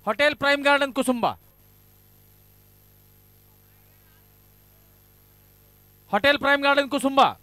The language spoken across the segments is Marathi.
Hotel prime garden Kusumba, hotel prime garden Kusumba,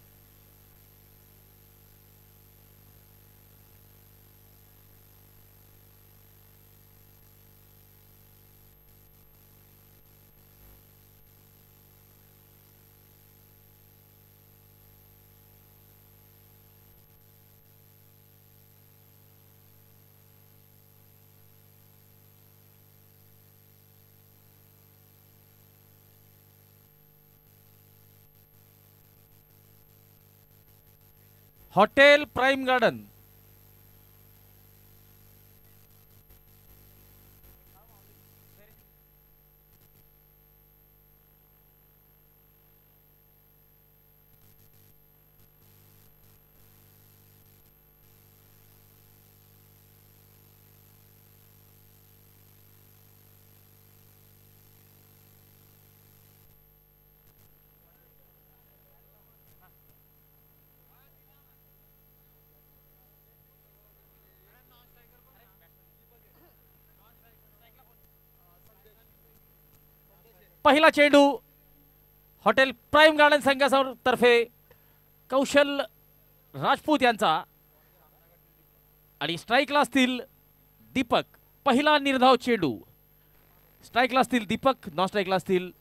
hotel prime garden, पहिला चेंडू हॉटेल प्राइम गार्डन संघातर्फे कौशल राजपूत यांचा आणि स्ट्राईकला असतील दीपक. पहिला निर्धाव चेंडू स्ट्राईकला असतील दीपक, नॉन स्ट्राईकला असतील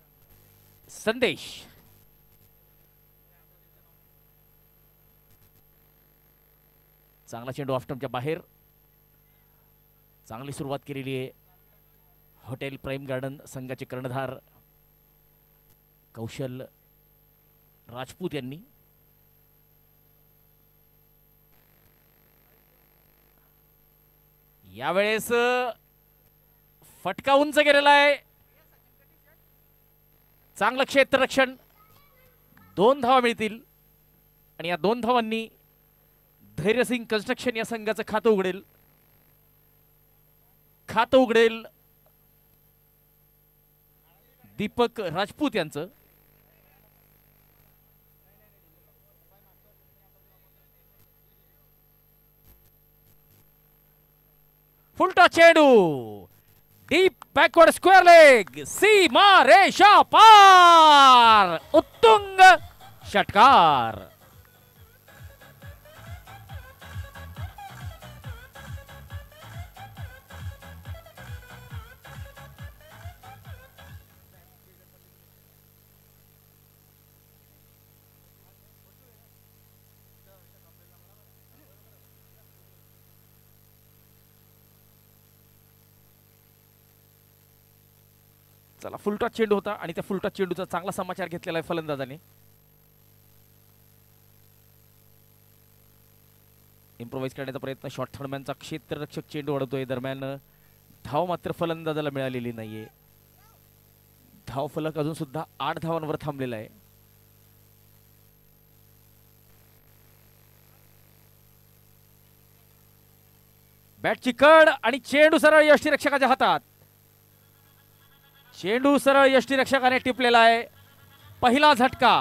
संदेश. चांगला चेंडू ऑफस्टंपच्या बाहेर. चांगली सुरुवात केलेली आहे हॉटेल प्राइम गार्डन संघाचे कर्णधार कौशल राजपूत यांनी. यावेळेस फटका उंच गेलेला आहे. चांगलं क्षेत्ररक्षण. 2 धावा मिळतील आणि या 2 धावांनी धैर्यसिंग कन्स्ट्रक्शन या संघाचं खातं उघडेल दीपक राजपूत यांचं. फुलटा चेंडू डीप बॅकवर्ड स्क्वेअर लेग, सीमा रेषा पार, उत्तुंग षटकार. चला, फुलटॉस चेंडू होता आणि त्या फुलटॉस चेंडूचा चांगला समाचार घेतलेला आहे फलंदाजाने. इम्प्रोवाइज करण्याचा प्रयत्न. शॉर्ट थर्डमॅनचा क्षेत्ररक्षक चेंडू अडवतोय. दरम्यान धाव मात्र फलंदाजाला मिळालेली नाहीये. धाव फलक अजून सुद्धा 8 धावांवर थांबलेला आहे. बॅटची कड आणि चेंडू सरळ यष्टीरक्षकाच्या हातात. चेंडू सरळ यष्टीरक्षकाने टिपलेला आहे. पहिला झटका.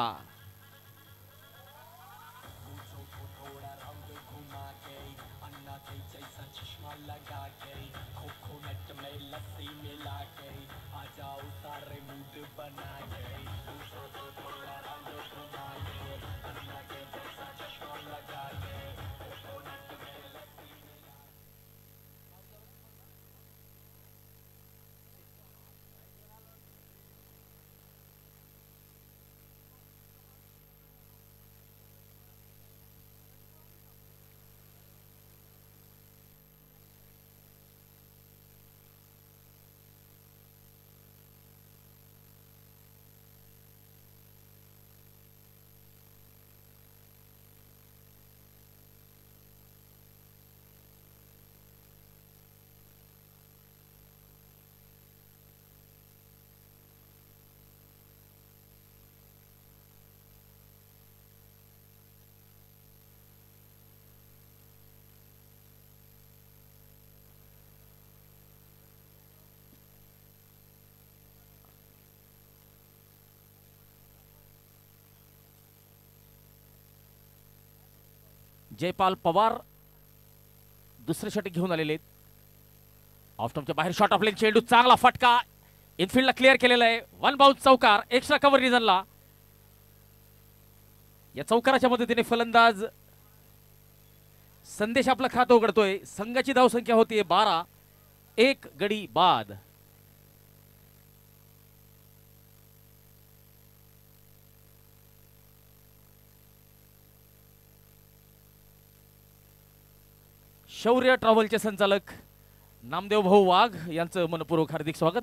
जयपाल पवार दुसरे षटक घेऊन आलेले आहेत. ऑफ स्टंपच्या बाहेर शॉट ऑफ लेग चेंडू चांगला फटका इनफिल्डला क्लिअर केलेला आहे. वन बाउन्स चौकार एक्स्ट्रा कव्हर रिजनला. या चौकाराच्या मदतीने फलंदाज संदेश आपलं खातं उघडतोय. संघाची धावसंख्या होतीये 12. एक गडी बाद. शौर्य ट्रॅव्हलचे संचालक नामदेव भाऊ वाघ यांचं मनपूर्वक हार्दिक स्वागत.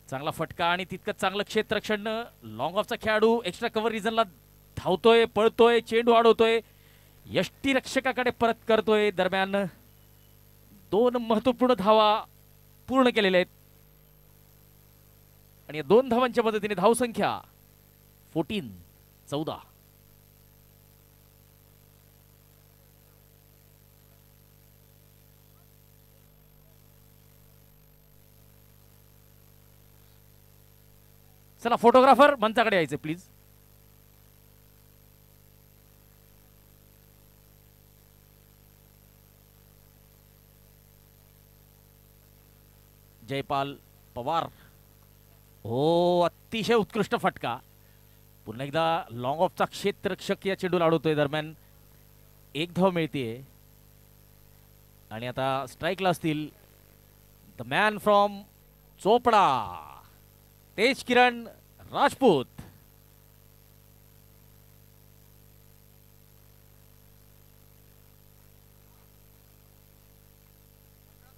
चांगला फटका आणि तितकंच चांगलं क्षेत्ररक्षण. लॉंग ऑफचा खेळाडू एक्स्ट्रा कव्हर रिजनला धावतोय, पळतोय, चेंडू अडवतोय, यष्टीरक्षकाकडे परत करतोय. दरम्यान 2 महत्वपूर्ण धावा पूर्ण केलेल्या आहेत आणि या 2 धावांच्या मदतीने धावसंख्या 14. चला फोटोग्राफर मंचाकडे यायचे प्लीज. जयपाल पवार. हो, अतिशय उत्कृष्ट फटका. पुन्हा एकदा लॉंग ऑफचा क्षेत्ररक्षक या चेंडूला अडवतोय. दरम्यान 1 धाव मिळते आणि आता स्ट्राईकला असतील द मॅन फ्रॉम चोपडा तेज किरण राजपूत.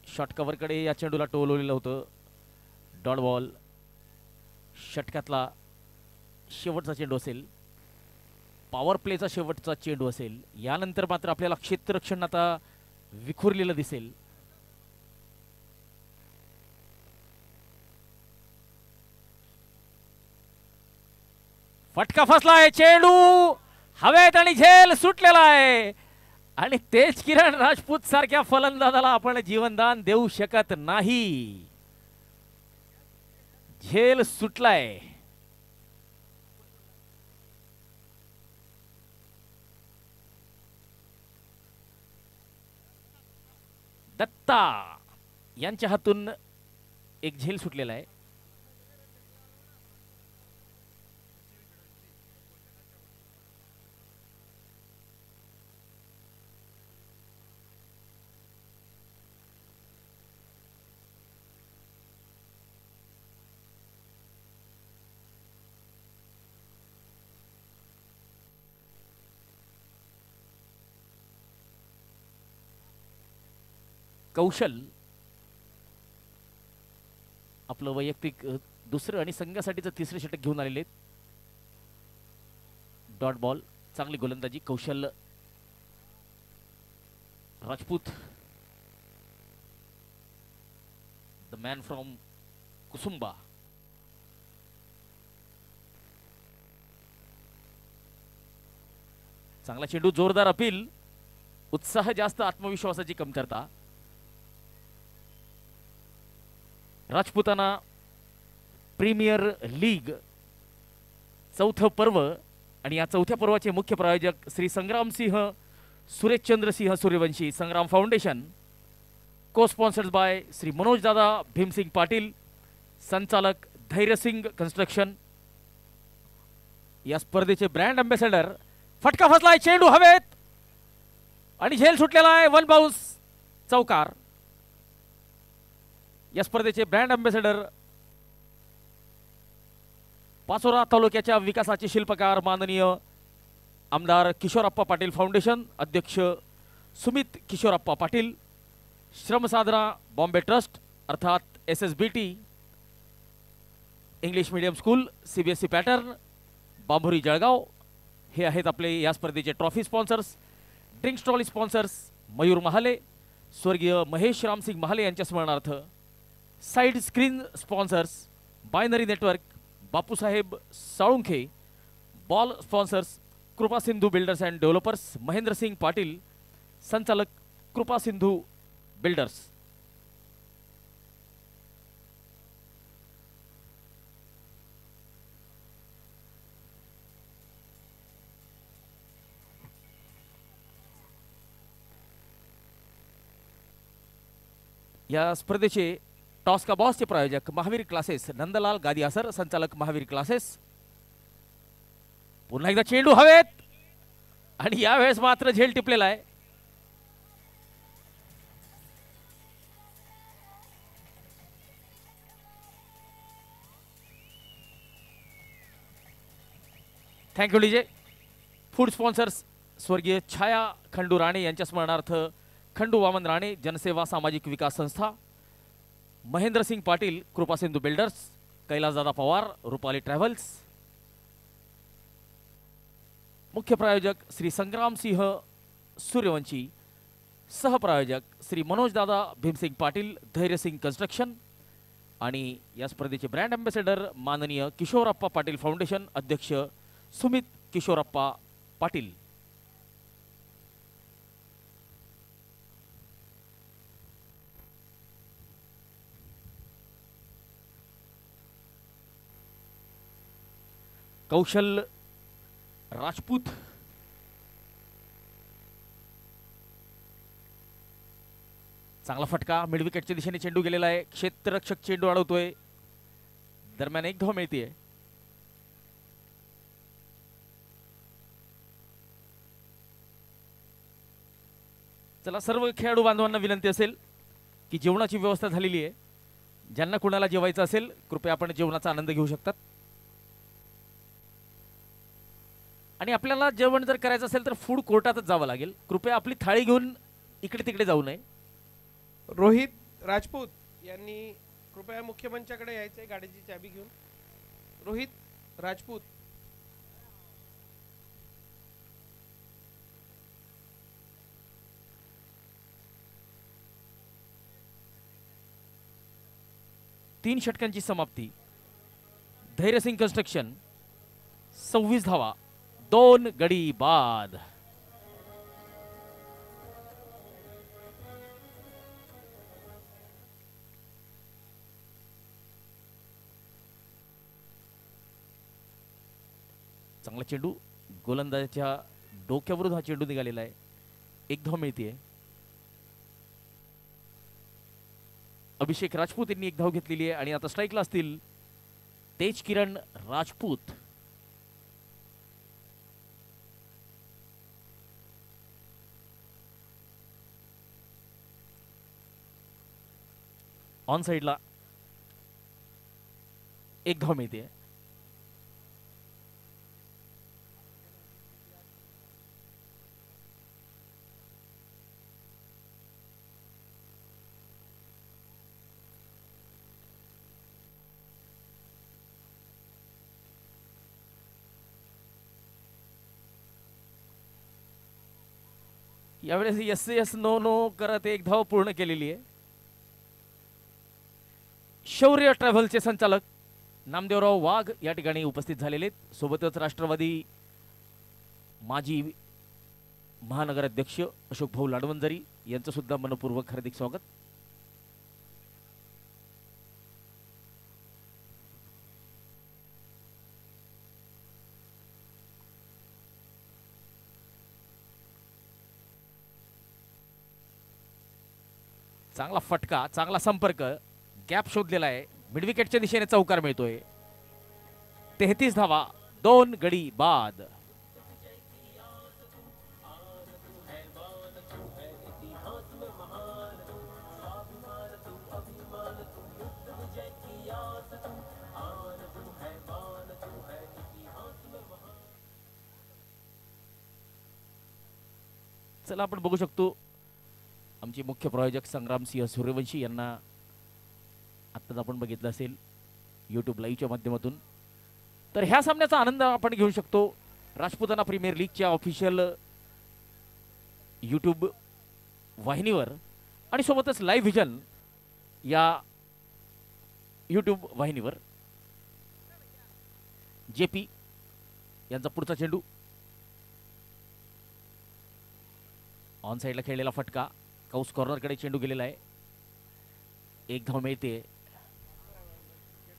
शॉट कव्हरकडे या चेंडूला टोलवलेलं होतं. Dot ball. षटकातला शेवटचा चेंडू असेल, पॉवर प्लेचा शेवटचा चेंडू असेल. यानंतर मात्र आपल्याला क्षेत्ररक्षण आता विखुरलेलं दिसेल. फटका फसला आहे, चेंडू हवेत आणि झेल सुटलेला आहे आणि तेज किरण राजपूत सारख्या फलंदाजाला आपण जीवनदान देऊ शकत नाही. झेल सुटलाय. दत्ता यांच्या हातून एक झेल सुटलेला आहे. कौशल आपलं वैयक्तिक दुसरं आणि संघासाठीचं 3रं षटक घेऊन आलेले. Dot ball. चांगली गोलंदाजी Kaushal Rajput the man from Kusumba. चांगला चेंडू, जोरदार अपील, उत्साह जास्त, आत्मविश्वासाची कमतरता. राजपुताना प्रीमियर लीग 4थं पर्व आणि या 4थ्या पर्वाचे मुख्य प्रायोजक Shri Sangramsingh Sureshchandrasingh Suryavanshi Sangram foundation. Co sponsored by Shri Manoj Dada Bhimsing Patil, संचालक धैर्यसिंग कन्स्ट्रक्शन. या स्पर्धेचे ब्रँड अँबॅसेडर. फटका फसलाय, चेंडू हवेत आणि झेल सुटलेला आहे. 1 बाउन्स चौकार. या स्पर्धेचे ब्रँड अँबॅसेडर पाचोरा तालुक्याच्या विकासाचे शिल्पकार माननीय आमदार किशोरप्पा पाटील फाउंडेशन, अध्यक्ष सुमित किशोरप्पा पाटील, श्रमसाधना बॉम्बे ट्रस्ट अर्थात SSBT, English medium school CBSE pattern, Bambhori Jalgaon हे आहेत आपले या स्पर्धेचे trophy sponsors. Drinks trolley sponsors Mayur Mahale, स्वर्गीय महेश रामसिंग महाले यांच्या स्मरणार्थ. Side screen sponsors binary network Bapusaheb Salunkhe. Ball sponsors Krupa Sindhu builders and developers Mahendra Singh Patil, संचालक कृपा सिंधू बिल्डर्स. या स्पर्धेचे टॉस का बॉसचे प्रायोजक महावीर क्लासेस नंदलाल गादियासर, संचालक महावीर क्लासेस. पुन्हा एकदा चेंडू हवेत आणि यावेळेस मात्र झेल टिपलेला आहे. Thank you DJ. फूड स्पॉन्सर्स स्वर्गीय छाया खंडू राणे यांच्या स्मरणार्थ खंडू वामन राणे जनसेवा सामाजिक विकास संस्था, महेंद्र सिंग पाटील कृपा सिंधू बिल्डर्स, कैलासदादा पवार रुपाली ट्रॅव्हल्स. मुख्य प्रायोजक श्री संग्रामसिंह सूर्यवंशी, सहप्रायोजक श्री मनोजदादा भीमसिंग पाटील धैर्यसिंग कन्स्ट्रक्शन. आणि या स्पर्धेचे ब्रँड अँबॅसेडर माननीय किशोरप्पा पाटील फाउंडेशन अध्यक्ष सुमित किशोरप्पा पाटील. कौशल राजपूत चांगला फटका मिड विकेटच्या दिशेने चेंडू गेलेला आहे. क्षेत्ररक्षक चेंडू अडवतोय. दरम्यान एक धाव मिळते. चला, सर्व खेळाडू बांधवांना विनंती असेल की जेवणाची व्यवस्था झालेली आहे. ज्यांना कुणाला जेवायचं असेल कृपया आपण जेवणाचा आनंद घेऊ शकतात. आणि आपल्याला जेवण जर करायचं असेल तर फूड कोर्टातच जावं लागेल. कृपया आपली थाळी घेऊन इकडे तिकडे जाऊ नये. रोहित राजपूत यांनी कृपया मुख्य मंचाकडे यायचे गाडीची चाबी घेऊन. रोहित राजपूत. तीन षटकांची समाप्ती. धैर्यसिंग कन्स्ट्रक्शन 26 धावा, 2 गडी बाद. चांगला चेंडू गोलंदाजाच्या डोक्यावरून हा चेंडू निघालेला आहे. एक धाव मिळते. अभिषेक राजपूत यांनी एक धाव घेतलेली आहे आणि आता स्ट्राईकला असतील तेज किरण राजपूत. ऑन साइडला एक धाव मिळते. यावेळेस यस यस नो नो करत एक धाव पूर्ण केलेली आहे. शौर्य ट्रॅव्हलचे संचालक नामदेवराव वाघ या ठिकाणी उपस्थित झालेले. सोबतच राष्ट्रवादी माजी महानगर अध्यक्ष अशोक भाऊ लाडवंजरी यांचं सुद्धा मनपूर्वक हार्दिक स्वागत. चांगला फटका, चांगला संपर्क, गॅप शोधलेला आहे. मिडविकेटच्या दिशेने चौकार मिळतोय. 33 धावा, 2 गडी बाद. चला आपण बघू शकतो आमचे मुख्य प्रायोजक संग्रामसिंह सूर्यवंशी यांना आत्ताच आपण बघितलं असेल यूट्यूब लाईव्हच्या माध्यमातून. तर ह्या सामन्याचा आनंद आपण घेऊ शकतो राजपुताना प्रीमियर लीगच्या ऑफिशियल यूट्यूब वाहिनीवर आणि सोबतच लाईव्ह व्हिजन या यूट्यूब वाहिनीवर. जेपी यांचा पुढचा चेंडू ऑन साईडला खेळलेला फटका, कौस कॉर्नरकडे चेंडू गेलेला आहे. एक धाव मिळते.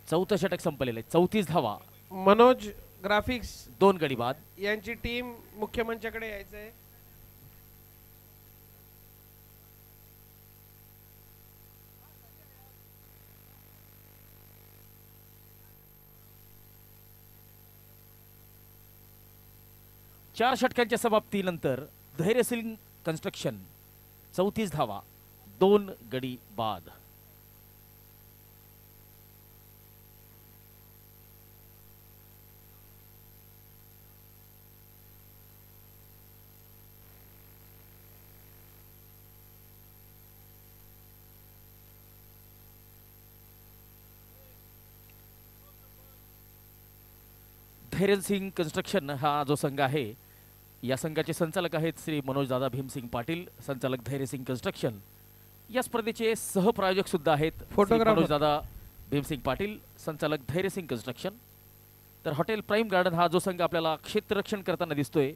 चौथं षटक संपलेलं आहे. 34 धावा. मनोज ग्राफिक्स 2 गडी बाद. यांची टीम मुख्य मंचाकडे यायचंय. चार षटकांच्या समाप्तीनंतर धैर्यसिंग कन्स्ट्रक्शन 34 धावा, 2 गडी बाद. धैर्यसिंग कन्स्ट्रक्शन हा जो संघ आहे या संघाचे संचालक आहेत श्री मनोजदादा भीमसिंग पाटील, संचालक धैर्यसिंग कन्स्ट्रक्शन. या स्पर्धेचे सहप्रायोजक सुद्धा आहेत फोटोग्राफर मनोजदादा भीमसिंग पाटील, संचालक धैर्यसिंग कन्स्ट्रक्शन. तर हॉटेल प्राईम गार्डन हा जो संघ आपल्याला क्षेत्ररक्षण करताना दिसतोय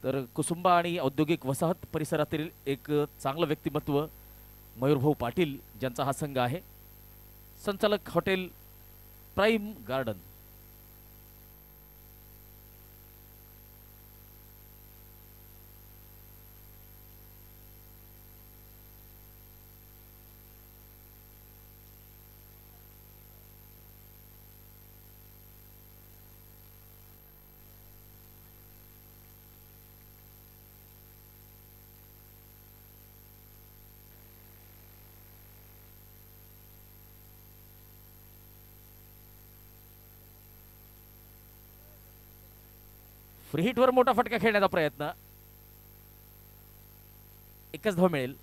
तर कुसुंबा आणि औद्योगिक वसाहत परिसरातील एक चांगलं व्यक्तिमत्व मयूरभाऊ पाटील ज्यांचा हा संघ आहे. संचालक हॉटेल प्राईम गार्डन. फ्री हिटवर मोठा फटका खेळण्याचा प्रयत्न. एकच धाव मिळेल.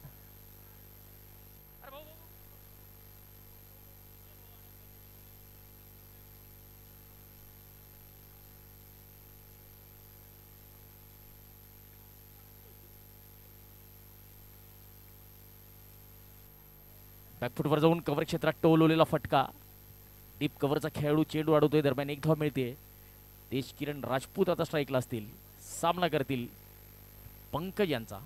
बॅकफुटवर जाऊन कव्हर क्षेत्रात टोलवलेला फटका. डीप कव्हरचा खेळाडू चेंडू अडवतोय. दरम्यान एक धाव मिळते. देशकिरण राजपूत आता स्ट्राईकला असतील. सामना करतील पंकज यांचा.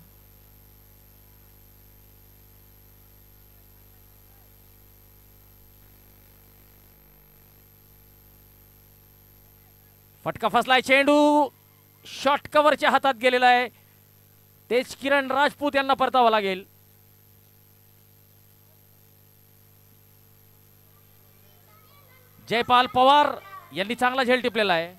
फटका फसलाय. चेंडू शॉर्ट कव्हरच्या हातात गेलेला आहे. देशकिरण राजपूत यांना परतावा लागेल. जयपाल पवार यांनी चांगला झेल टिपलेला आहे.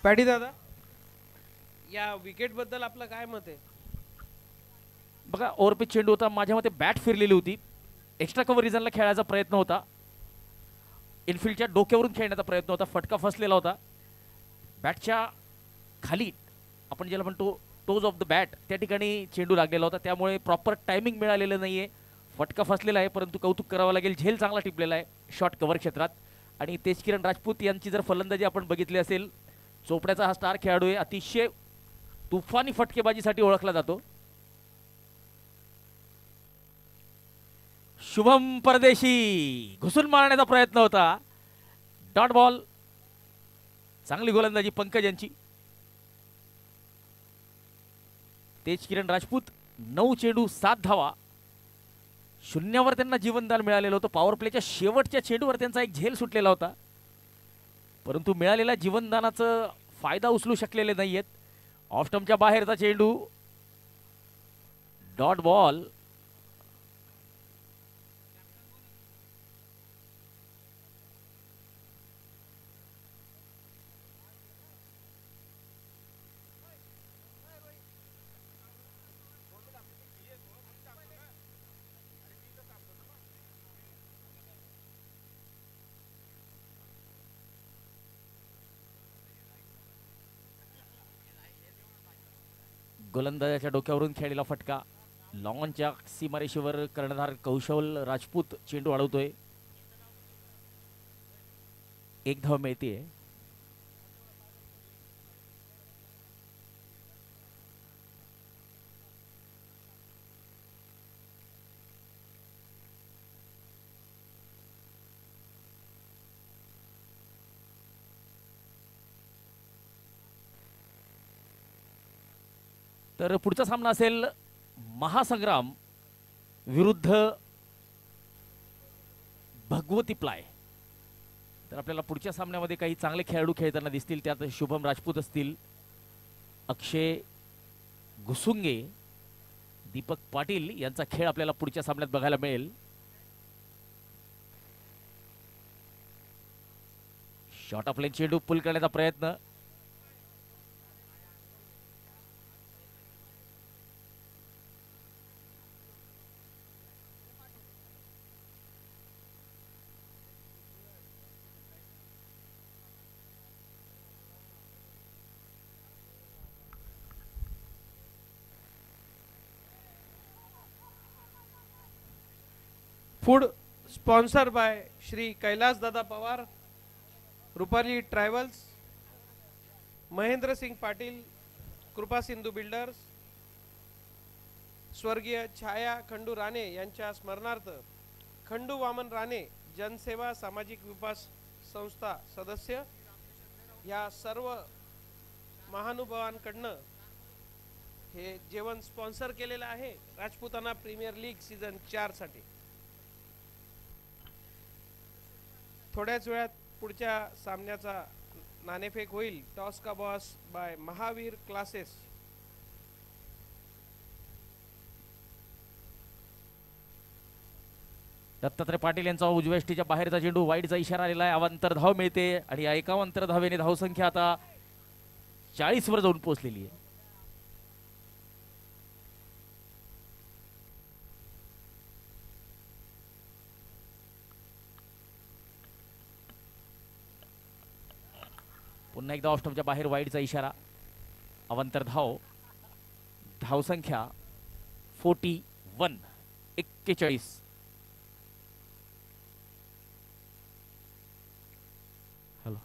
पॅडी दादा, या विकेट बद्दल आपलं काय मत आहे? बघा, ओव्हरपिच चेंडू होता. माझ्या मते बॅट फिरलेली होती. एक्स्ट्रा कव्हर रिजनला खेळायचा प्रयत्न होता. इनफिल्डच्या डोक्यावरून खेळण्याचा प्रयत्न होता. फटका फसलेला होता. बॅटच्या खाली आपण ज्याला म्हणतो टोज ऑफ द बॅट त्या ठिकाणी चेंडू लागलेला होता. त्यामुळे प्रॉपर टायमिंग मिळालेलं नाहीये. फटका फसलेला आहे, परंतु कौतुक करावं लागेल. झेल चांगला टिपलेला आहे शॉर्ट कव्हर क्षेत्रात. आणि तेजकिरण राजपूत यांची जर फलंदाजी आपण बघितली असेल, चोपड्याचा हा स्टार खेळाडू आहे. अतिशय तुफानी फटकेबाजीसाठी ओळखला जातो. शुभम परदेशी घुसून मारण्याचा प्रयत्न होता. Dot ball. चांगली गोलंदाजी पंकज यांची. तेजकिरण राजपूत 9 चेंडू 7 धावा. शून्यावर त्यांना जीवनदान मिळालेलं होतं. पॉवर प्लेच्या शेवटच्या चेंडूवर त्यांचा एक झेल सुटलेला होता, परंतु मिळालेल्या जीवनदानाचा फायदा उचलू शकलेले नाहीयेत. ऑफ स्टंपच्या बाहेरचा चेंडू. Dot ball. गोलंदाजाच्या डोक्यावरून खेळलेला फटका. लॉनच्या सीमारेषेवर कर्णधार कौशल राजपूत चेंडू अडवतोय. एक धाव मिळते. तर पुढचा सामना असेल महासंग्राम विरुद्ध भगवती प्लाय. तर आपल्याला पुढच्या सामन्यामध्ये काही चांगले खेळाडू खेळताना दिसतील. त्यात शुभम राजपूत असतील, अक्षय घुसुंगे, दीपक पाटील यांचा खेळ आपल्याला पुढच्या सामन्यात बघायला मिळेल. शॉट ऑफ लेन चेंडू पुल करण्याचा प्रयत्न. Food sponsor by Shri Kailas Dada Pawar, Rupali travels, Mahendra Singh Patil, Kripa Sindhu builders, स्वर्गीय छाया खंडू राणे यांच्या स्मरणार्थ खंडू वामन राणे जनसेवा सामाजिक विकास संस्था सदस्य या सर्व महानुभावांकडनं हे जेवण स्पॉन्सर केलेलं आहे राजपुताना प्रीमियर लीग सीझन 4 साठी. थोड्याच वेळात पुढच्या सामन्याचा नाणेफेक होईल. टॉस का boss by Mahavir classes. Dattatray Patil यांचा उजव्या बाहेरचा चेंडू वाईडचा इशारा आलेला आहे. अवांतर धाव मिळते आणि या 51 धावेने धावसंख्या आता 40 वर जाऊन पोहोचलेली आहे. पुन्हा एकदा ऑफस्टॉपच्या बाहेर वाईडचा इशारा. अवांतर धावसंख्या 41. हॅलो,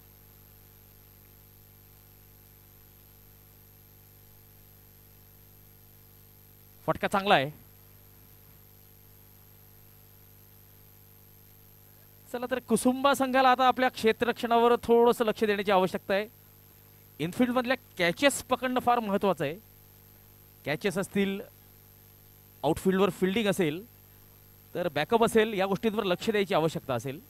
फटका चांगला आहे. चला तर कुसुंबा संघाला आता आपल्या क्षेत्ररक्षणावर थोडंसं लक्ष देण्याची आवश्यकता आहे. इनफिल्ड मधल्या कॅचेस पकडणं फार महत्वाचं आहे. कॅचेस असतील, आउटफिल्डवर फिल्डिंग असेल, तर बॅकअप असेल, या गोष्टींवर लक्ष द्यायची आवश्यकता असेल.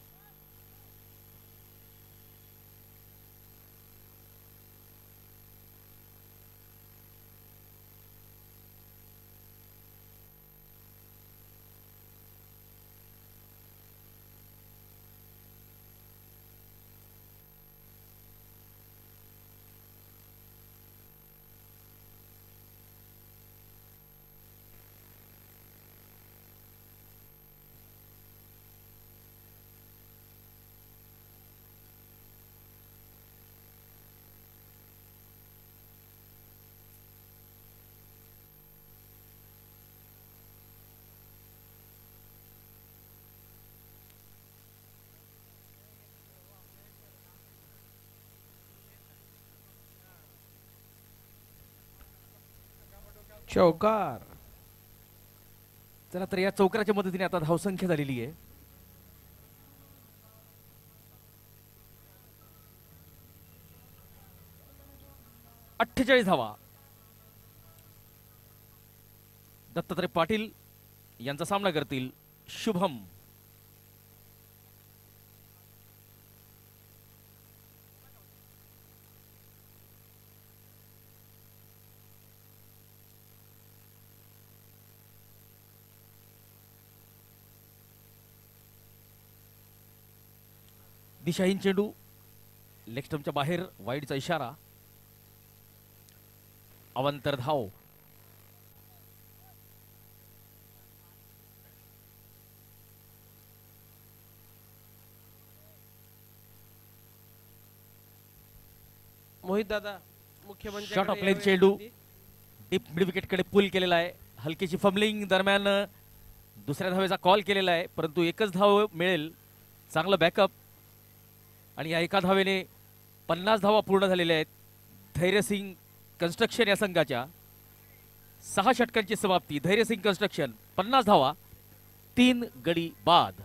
चौकार. चला तर या चौकाराच्या मदतीने आता धावसंख्या झालेली आहे 48 धावा. दत्तात्रय पाटील यांचा सामना करतील शुभम. दिशाहीन चेंडू लेग स्टंपच्या बाहेर, वाईडचा इशारा. अवांतर धाव. मोहित दादा मुख्यमंत्री शॉट ऑफ लेन चेंडू मिड विकेटकडे पुल केलेला आहे. हलकीची फंबलिंग दरम्यान दुसऱ्या धावेचा कॉल केलेला आहे, परंतु एकच धाव मिळेल. चांगलं बॅकअप आणि या एका धावेने 50 धावा पूर्ण झालेल्या आहेत. धैर्यसिंग कन्स्ट्रक्शन या संघाच्या 6 षटकांची समाप्ती. धैर्यसिंग कन्स्ट्रक्शन 50 धावा 3 गडी बाद.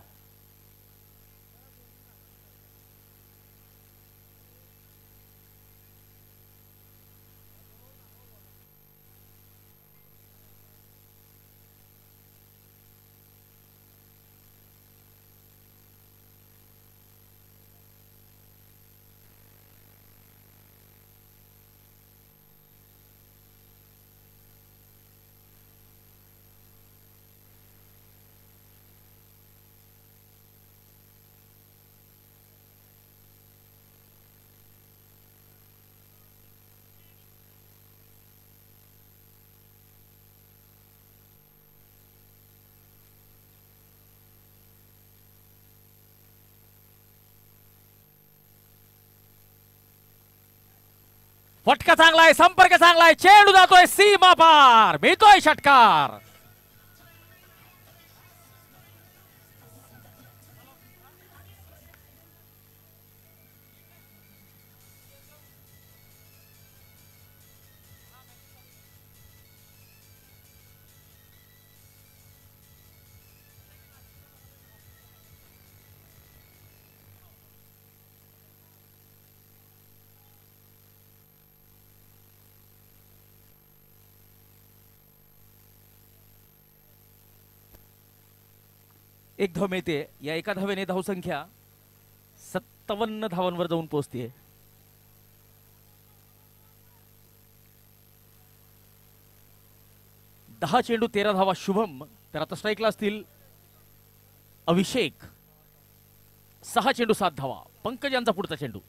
फटका चांगला आहे, संपर्क चांगला आहे, चेंडू जातोय सीमा पार, मिळतोय षटकार. एक धाव मिळते. या एका धावेने धावसंख्या 57 धावांवर जाऊन पोहोचते. दहा चेंडू 13 धावा शुभम. तर आता स्ट्राईकला असतील अभिषेक. 6 चेंडू 7 धावा. पंकज यांचा पुढचा चेंडू.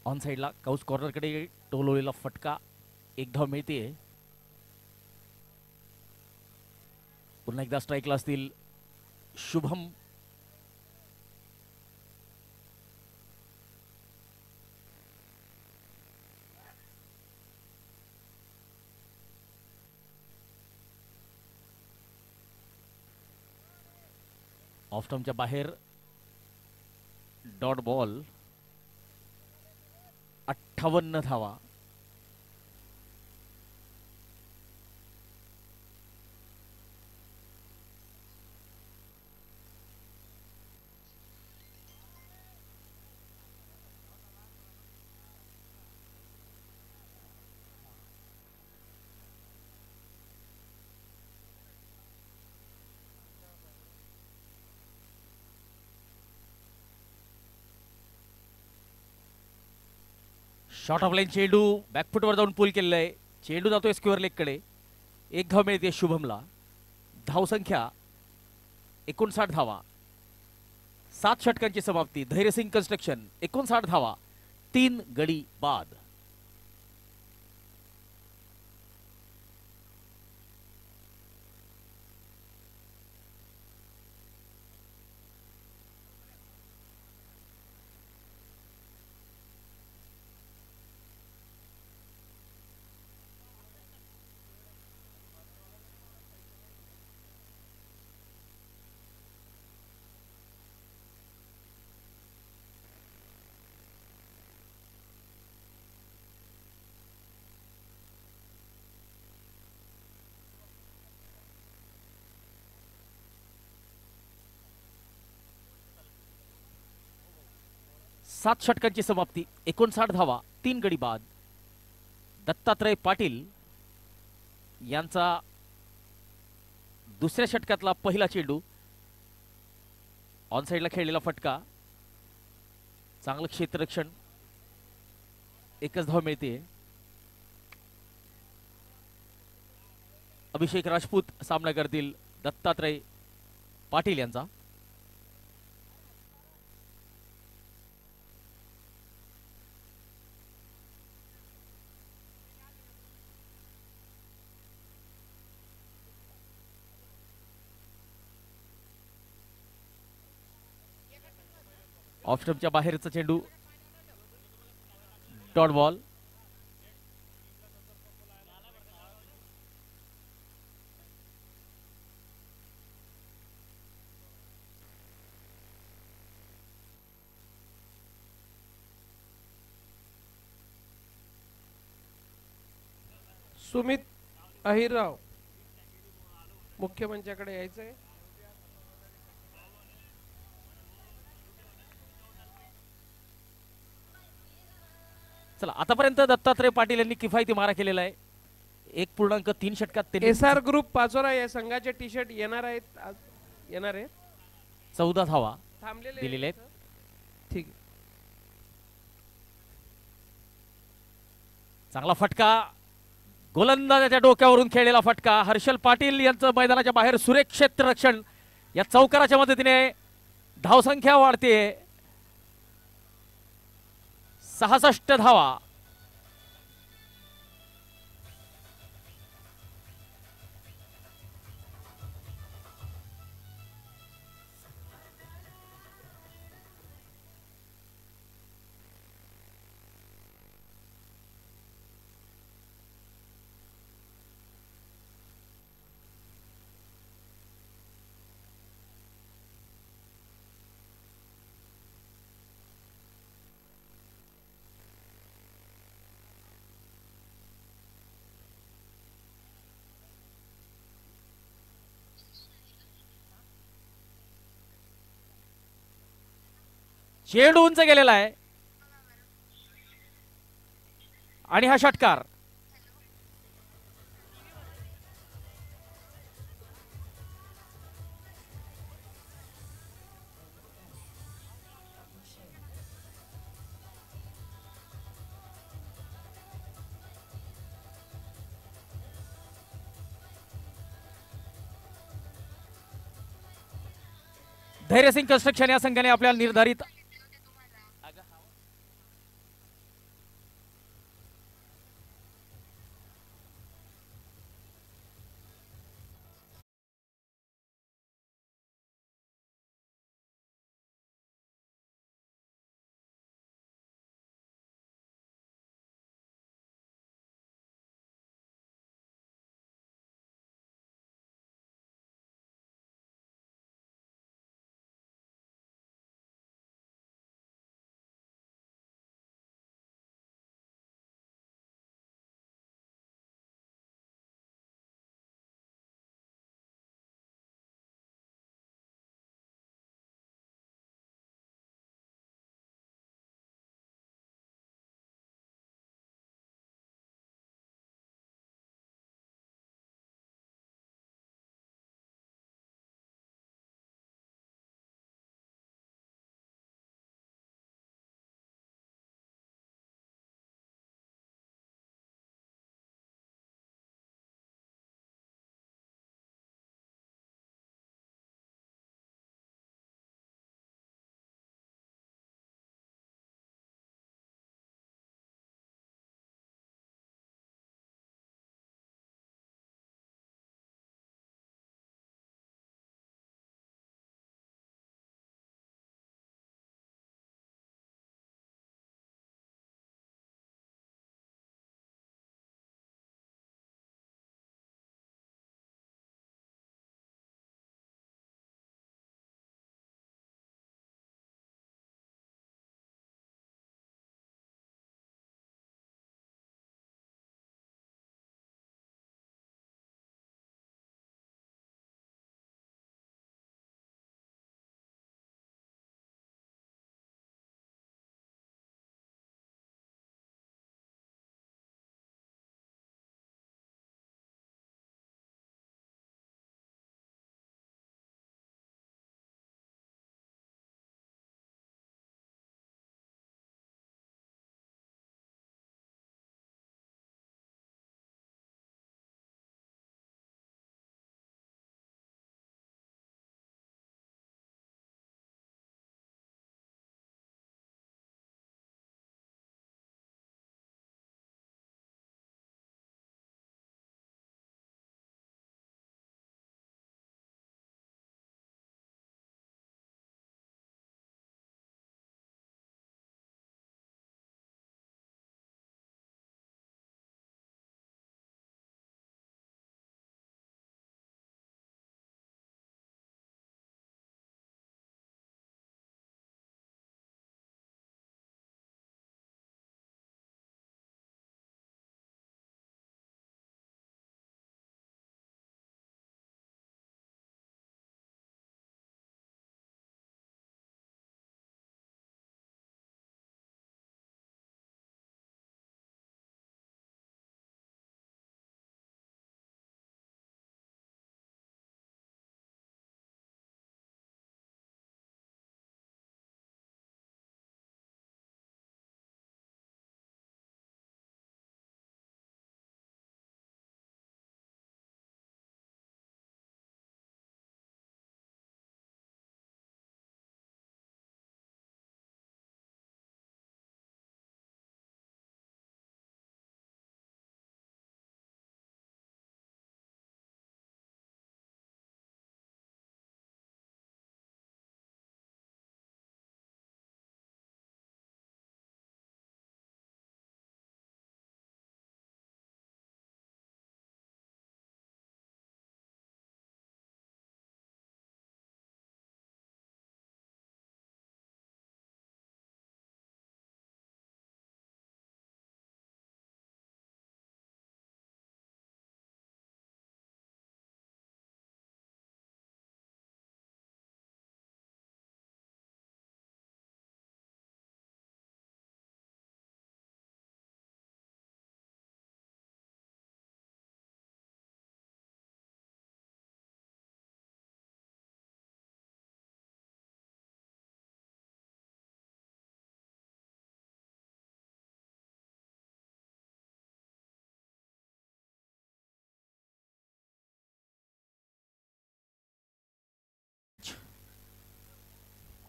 ऑन साइडला काउस कॉर्नरकडे टोलवलेला फटका. एक धाव मिळते. पुन्हा एकदा स्ट्राईकला असतील शुभम. ऑफ स्टंपच्या बाहेर डॉट बॉल. 58 धावा. शॉर्ट ऑफ लाईन चेंडू बॅकफुटवर जाऊन पूल केलेला आहे. चेंडू जातोय स्क्वेअर लेग कडे. एक धाव मिळते शुभमला. धावसंख्या 59 धावा. 7 षटकांची समाप्ती. धैर्यसिंग कन्स्ट्रक्शन 59 धावा 3 गडी बाद. सात षटकांची समाप्ती. 59 धावा 3 गडी बाद. दत्तात्रय पाटील यांचा दुसऱ्या षटकातला पहिला चेंडू. ऑन साइडला खेळलेला फटका. चांगलं क्षेत्ररक्षण. एकच धाव मिळते. अभिषेक राजपूत सामना करतील दत्तात्रय पाटील यांचा. ऑफ स्टंपच्या बाहेरचा चेंडू, डॉट बॉल. सुमित अहिरराव मुख्य मंचाकडे यायचंय. चला, आतापर्यंत दत्तात्रय पाटील यांनी किफायती मारा केलेला आहे. 1.3 षटकात त्यांनी एसआर ग्रुप पाचोरा या संघाचे टी शर्ट येणार आहेत येणार आहेत 14 धावा थांबलेले दिलेले आहेत. ठीक आहे. चांगला फटका, गोलंदाजाच्या डोक्यावरून खेळलेला फटका. हर्षल पाटील यांचं मैदानाच्या बाहेर सुरेख क्षेत्ररक्षण. या चौकाराच्या मदतीने धावसंख्या वाढते. 66 धावा. चेंडू उंच गेलेला आहे आणि हा षटकार. धैर्यसिंग कन्स्ट्रक्शन या संघाने आपल्याला निर्धारित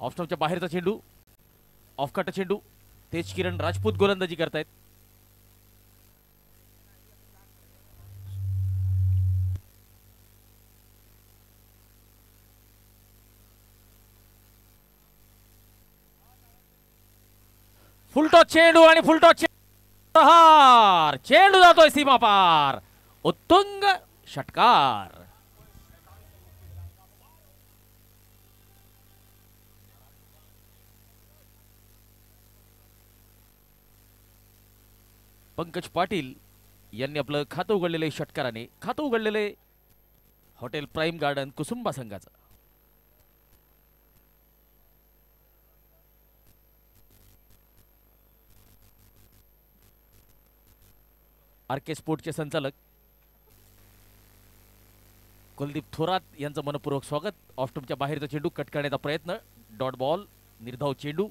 ऑफस्टॉपच्या बाहेरचा चेंडू, ऑफकट चेंडू. तेज किरण राजपूत गोलंदाजी करतायत. फुलटॉस चेंडू आणि फुलटॉस हार. चेंडू जातोय सीमा पार. उत्तुंग षटकार. पंकज पाटील यांनी आपलं खातं उघडलेले षटकाराने. खातं उघडलेले हॉटेल प्राईम गार्डन कुसुंबा संघाचं. आरके स्पोर्टचे संचालक कुलदीप थोरात यांचं मनपूर्वक स्वागत. ऑफस्टंपच्या बाहेरचा चेंडू कट करण्याचा प्रयत्न. Dot ball. निर्धाव चेंडू.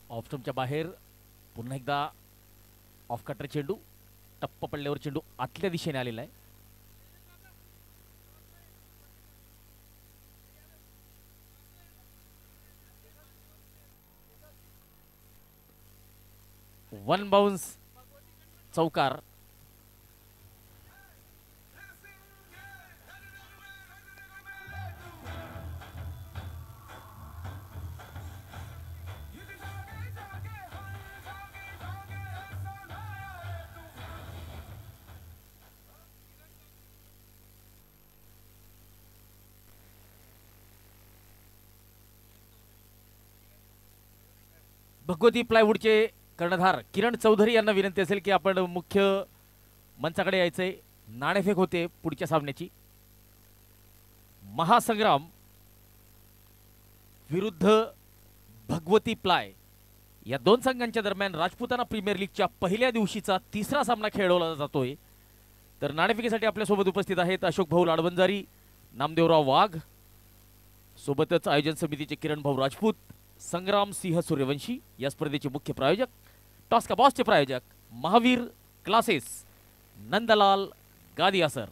ऑफस्टंपच्या बाहेर पुन्हा एकदा ऑफ कटर चेंडू. टप्प पडल्यावर चेंडू आतल्या दिशेने आलेला आहे. वन बाउन्स चौकार. भगवती प्लायवूडचे कर्णधार किरण चौधरी यांना विनंती असेल की आपण मुख्य मंचाकडे यायचंय. नाणेफेक होते पुढच्या सामन्याची. महासंग्राम विरुद्ध भगवती प्लाय या दोन संघांच्या दरम्यान राजपुताना प्रीमियर लीगच्या पहिल्या दिवशीचा तिसरा सामना खेळवला जातोय. तर नाणेफेकीसाठी आपल्यासोबत उपस्थित आहेत अशोक भाऊ लाडबंजारी, नामदेवराव वाघ, सोबतच आयोजन समितीचे किरण भाऊ राजपूत, संग्राम सिंह सूर्यवंशी या स्पर्धेचे मुख्य प्रायोजक, टॉस का बॉसचे प्रायोजक महावीर क्लासेस, नंदलाल गादिया सर.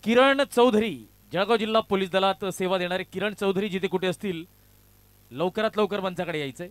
किरण चौधरी, जळगाव जिल्हा पोलीस दलात सेवा देणारे किरण चौधरी जिथे कुठे असतील लवकरात लवकर मंचाकडे यायचंय.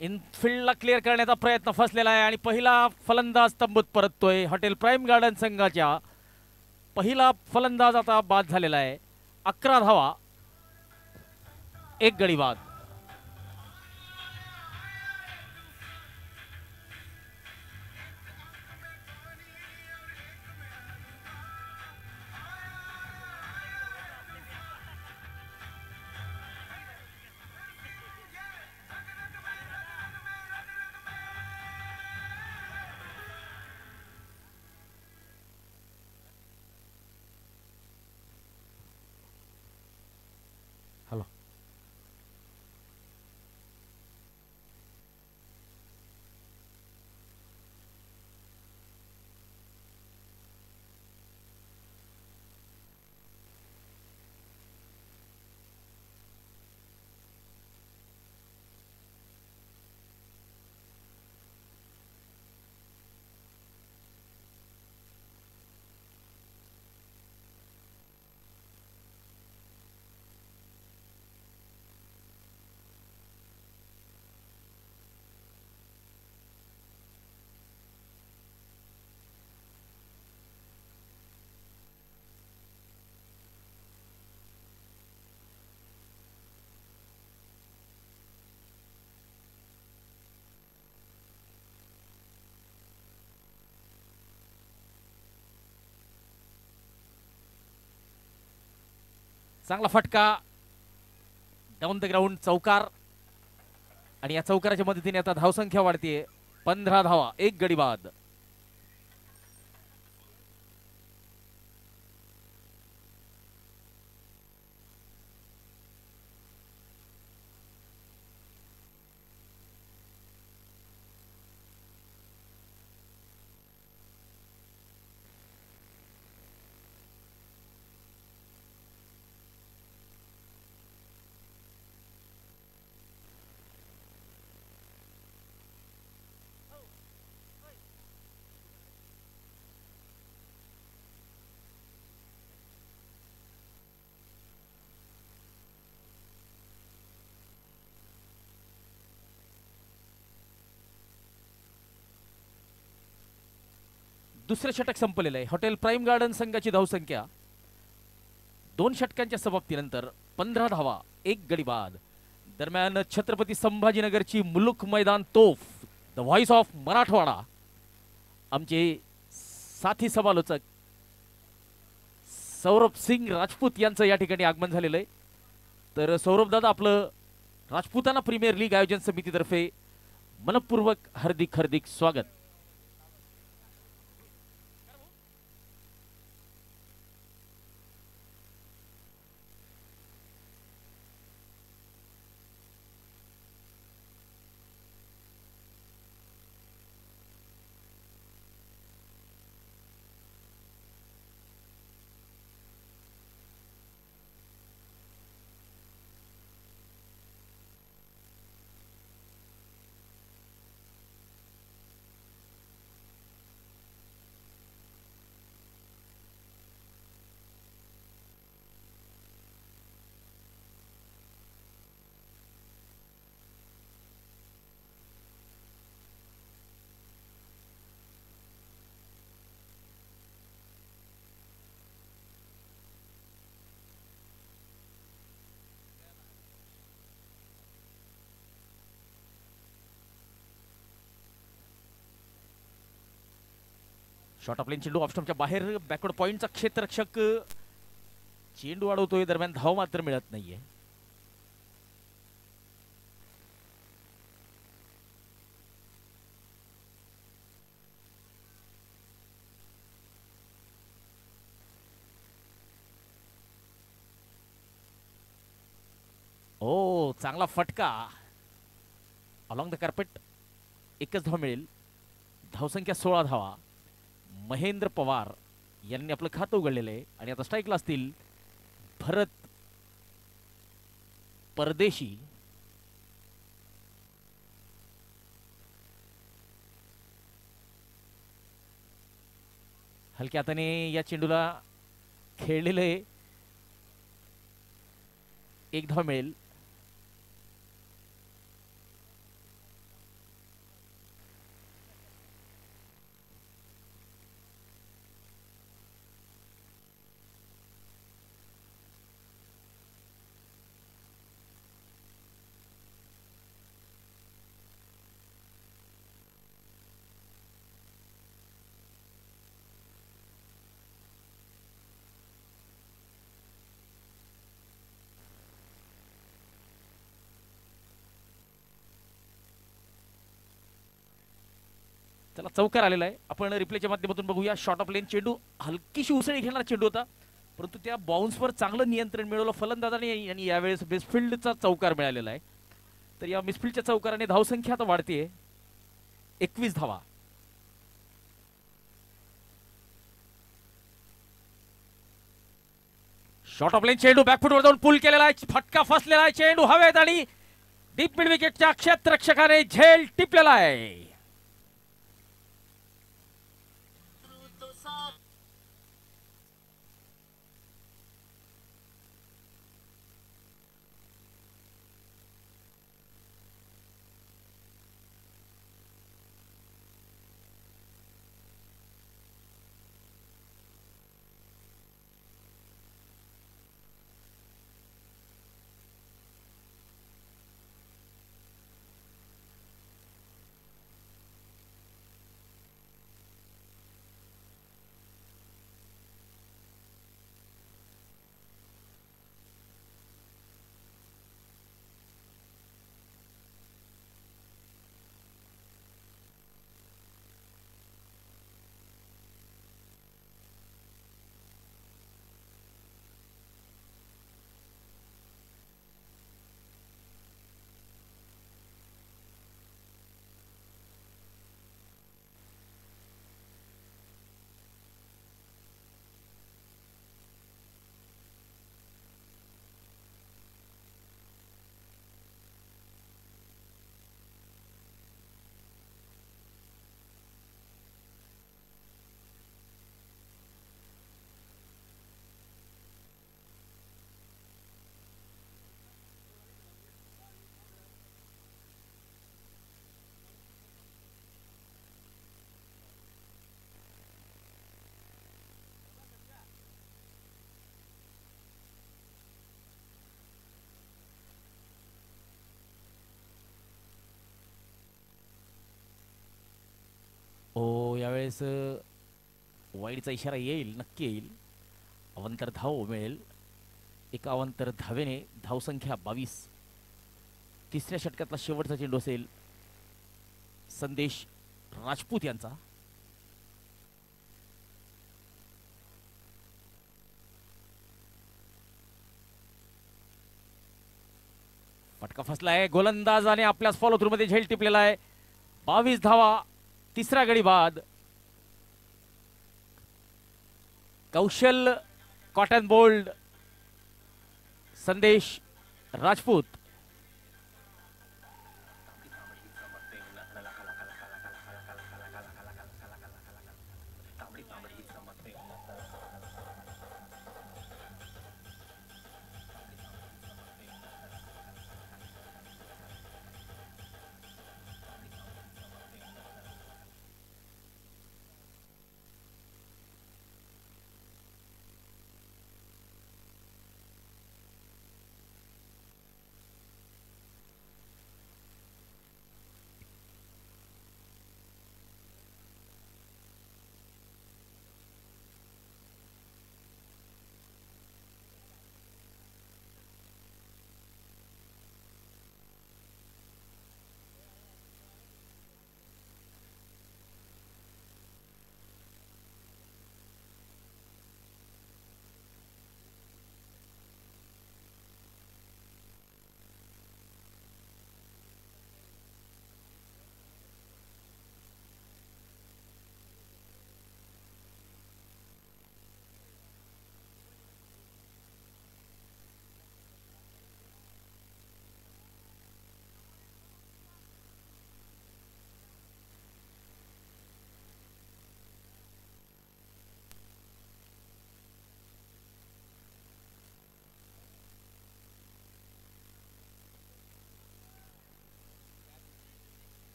इनफिल्डला क्लिअर करण्याचा प्रयत्न फसलेला आहे आणि पहिला फलंदाज तंबूत परततोय. हॉटेल प्राईम गार्डन संघाच्या पहिला फलंदाज आता बाद झालेला आहे. 11 धावा, 1 गडी बाद. हॅलो, चांगला फटका डाऊन द ग्राउंड चौकार आणि या चौकाराच्या मदतीने आता धावसंख्या वाढतीये 15 धावा 1 गडी बाद. दुसरे षटक संपलेलं आहे. हॉटेल प्राइम गार्डन संघाची धावसंख्या 2 षटकांच्या समाप्तीनंतर 15 धावा 1 गडी बाद. दरम्यान छत्रपती संभाजीनगरची मुलुक मैदान तोफ द व्हॉइस ऑफ मराठवाडा आमचे साथी समालोचक सौरभ सिंग राजपूत यांचं या ठिकाणी आगमन झालेलं आहे. तर सौरभ दादा आपलं राजपुताना प्रीमियर लीग आयोजन समितीतर्फे मनपूर्वक हार्दिक हार्दिक स्वागत. शॉट ऑफ लेन चेंडू ऑफ स्टंपच्या बाहेर बॅकवर्ड पॉइंटचा क्षेत्ररक्षक चेंडू अडवतोय. दरम्यान धाव मात्र मिळत नाहीये. ओ चांगला फटका अलॉंग द कार्पेट. एकच धाव मिळेल. धावसंख्या 16 धावा. महेंद्र पवार यांनी आपलं खातं उघडलेलं आहे आणि आता स्ट्राईकला असतील भरत परदेशी. हलक्या हाताने या चेंडूला खेळलेलं आहे. एक धाव मिळेल. त्याला चौकार आलेला आहे. आपण रिप्लेच्या माध्यमातून बघूया. शॉट ऑफ लेन चेंडू हलकीशी उसळी घेणारा चेंडू होता परंतु त्या बाउन्सवर चांगलं नियंत्रण मिळवलं फलंदाजाने आणि यावेळेस मिसफिल्डचा चौकार मिळालेला आहे. तर या मिसफिल्डच्या चौकाराने धावसंख्या आता वाढते 21 धावा. शॉट ऑफ लेन चेंडू बॅकफुटवर जाऊन पुल केलेला आहे. फटका फसलेला आहे. चेंडू हवेत आणि डीप मिड विकेटच्या क्षेत्ररक्षकाने झेल टिपलेला आहे. हो, यावेळेस वाईडचा इशारा येईल, नक्की येईल. अवंतर धाव मिळेल. एका अवंतर धावेने धावसंख्या 22. तिसऱ्या षटकातला शेवटचा चेंडू असेल संदेश राजपूत यांचा. फटका फसलाय. गोलंदाजाने आपल्याच फॉलो थ्रू मध्ये झेल टिपलेला आहे. 22 धावा, तिसरा गडी बाद. कौशल कॉटन बोल्ड, संदेश राजपूत.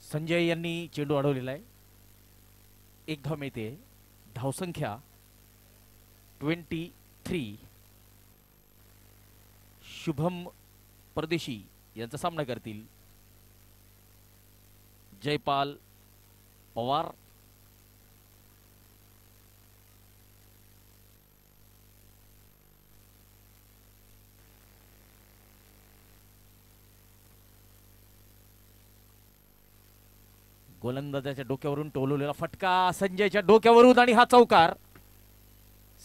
संजय यांनी चेंडू अडवलेला आहे. एक धाव मिळते. धावसंख्या 23. शुभम परदेशी यांचा सामना करतील जयपाल पवार. गोलंदाजाच्या डोक्यावरून टोलवलेला फटका संजयच्या डोक्यावरून आणि हा चौकार.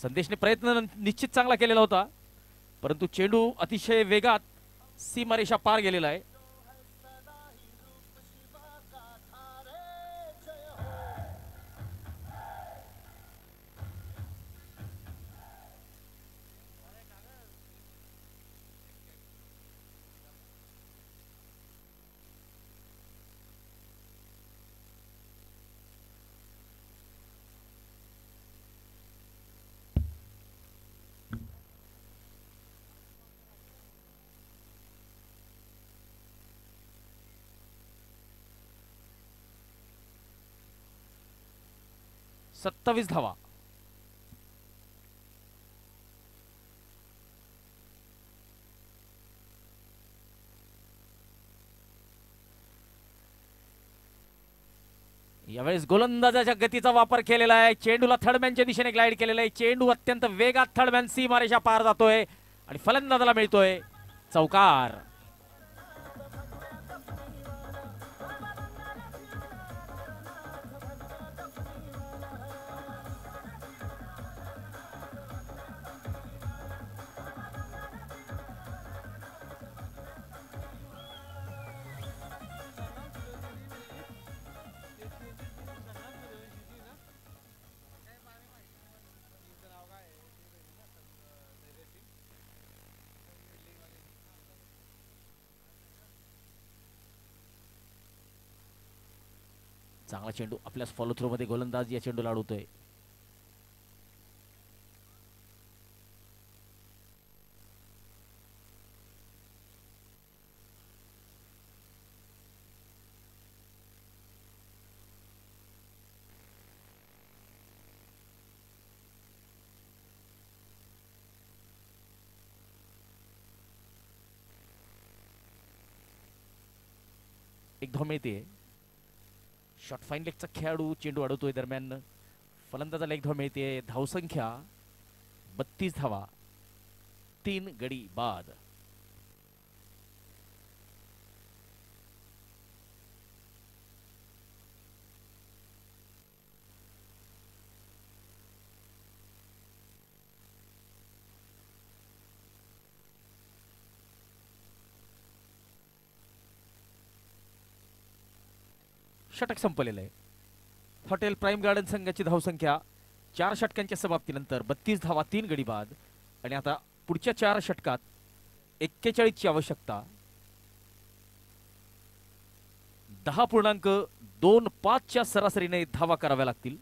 संदेशने प्रयत्न निश्चित चांगला केलेला होता, परंतु चेंडू अतिशय वेगात सीमारेषा पार गेलेला आहे. सत्तावीस धावा. यावेळेस गोलंदाजाच्या गतीचा वापर केलेला आहे. चेंडूला थर्डमॅनच्या दिशेने ग्लाइड केलेला आहे. चेंडू अत्यंत वेगात थर्डमॅन सीमारेषा पार जातोय आणि फलंदाजाला मिळतोय चौकार. चांगला चेंडू आपल्या फॉलो थ्रो मध्ये गोलंदाज या चेंडूला अडवतोय. एक धाव मिळते. शॉट फाईन लेगचा खेळाडू चेंडू अडवतोय. दरम्यान फलंदाजाला एक धाव मिळते. धावसंख्या 32 धावा, 3 गडी बाद. षटक संपलेलं आहे. हॉटेल प्राईम गार्डन संघाची धावसंख्या 4 षटकांच्या समाप्तीनंतर 32 धावा, 3 गडी बाद. आणि आता पुढच्या 4 षटकात 41 ची आवश्यकता. 10.25 च्या सरासरीने धावा कराव्या लागतील.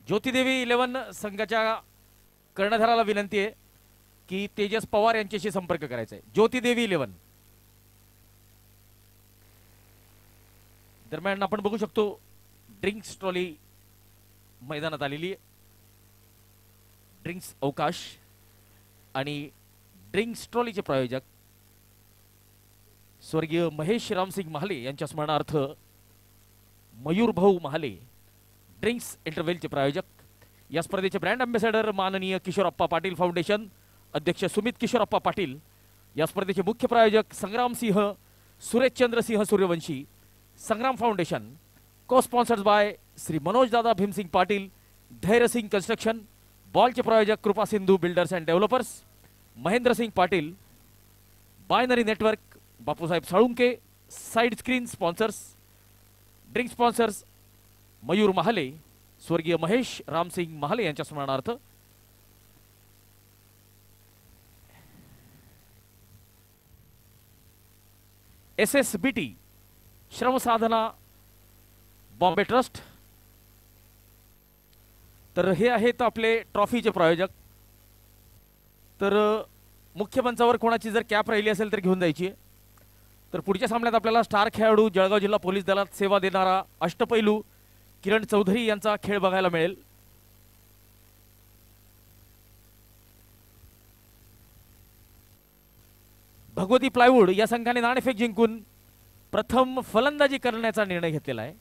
ज्योतिदेवी 11 संघाच्या कर्णधाराला विनंती आहे की तेजस पवार यांच्याशी संपर्क करायचा आहे. ज्योतिदेवी 11. दरम्यान आपण बघू शकतो ड्रिंक्स ट्रॉली मैदानात आलेली आहे. ड्रिंक्स अवकाश आणि ड्रिंक्स ट्रॉलीचे प्रायोजक स्वर्गीय महेश रामसिंग महाले यांच्या स्मरणार्थ मयूर भाऊ महाले. ड्रिंक्स इंटरव्हेलचे प्रायोजक. या स्पर्धेचे ब्रँड अँबॅसेडर माननीय किशोरप्पा पाटील फाउंडेशन, अध्यक्ष सुमित किशोरप्पा पाटील. या स्पर्धेचे मुख्य प्रायोजक Sangramsingh Sureshchandrasingh Suryavanshi, Sangram foundation. Co sponsored by Shri Manoj Dada Bhimsing Patil, Dhairyasing construction. बॉलचे प्रायोजक Krupa Sindhu builders and developers, Mahendrasing Patil. Binary network Bapusaheb Salunke. Side screen sponsors. Drink sponsors Mayur Mahale, स्वर्गीय महेश रामसिंग महाले यांच्या स्मरणार्थ. SSBT Shramsadhana Bombay trust. तर हे आहेत आपले ट्रॉफीचे प्रायोजक. तर मुख्य मंचावर कोणाची जर कॅप राहिली असेल तर घेऊन जायची आहे. तर पुढच्या सामन्यात आपल्याला स्टार खेळाडू जळगाव जिल्हा पोलीस दलात सेवा देणारा अष्टपैलू किरण चौधरी यांचा खेळ बघायला मिळेल. भगवती प्लायवूड या संघाने नाणेफेक जिंकून प्रथम फलंदाजी करण्याचा निर्णय घेतलेला आहे.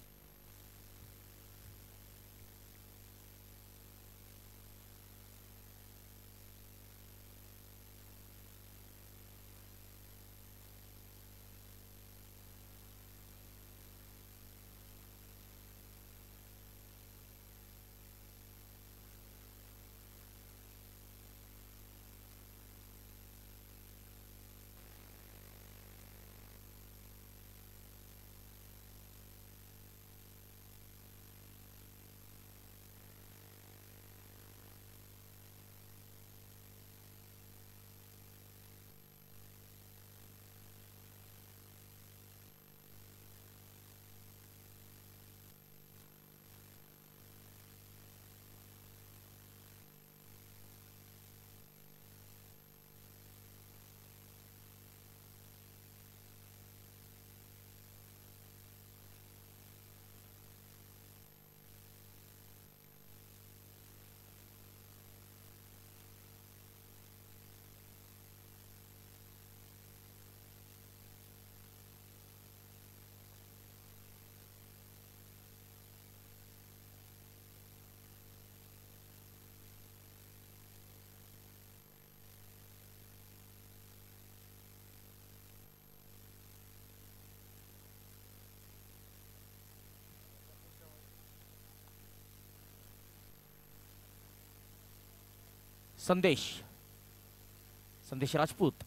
संदेश राजपूत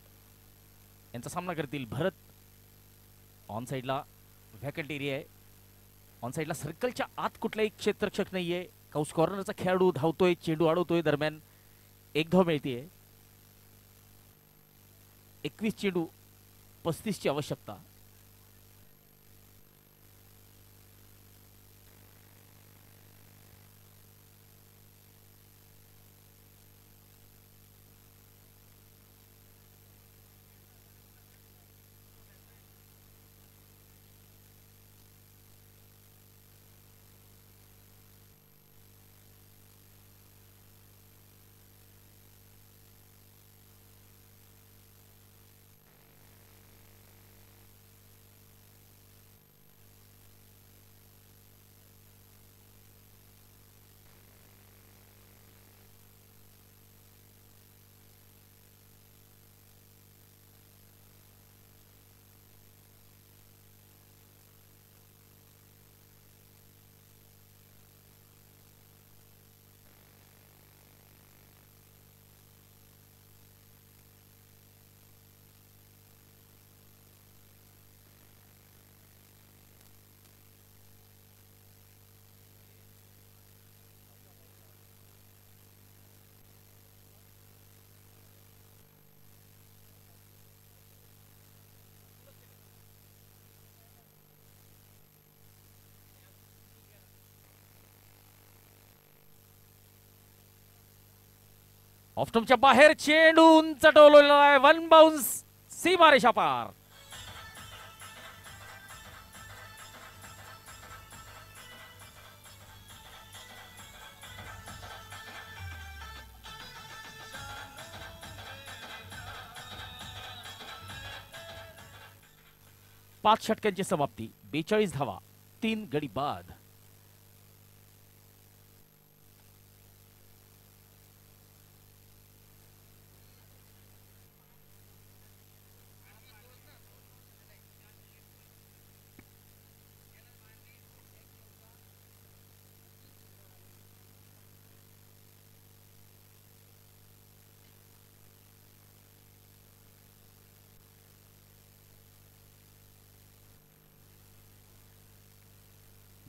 यांचा सामना करतील भरत ऑन साईडला व्हॅकंट एरिया आहे. ऑन साईडला सर्कलच्या आत कुठलाही क्षेत्ररक्षक नाहीये. काउस कॉर्नरचा खेळाडू धावतोय, चेंडू अडवतोय. दरम्यान एक धाव मिळतीये. 21 चेंडू 35 ची आवश्यकता. ऑफ्टमच्या बाहेर चेंडू उंच टोलवलेला आहे. वन बाउन्स सीमारेषा पार. पाच षटकांची समाप्ती. 42 धावा, 3 गडी बाद.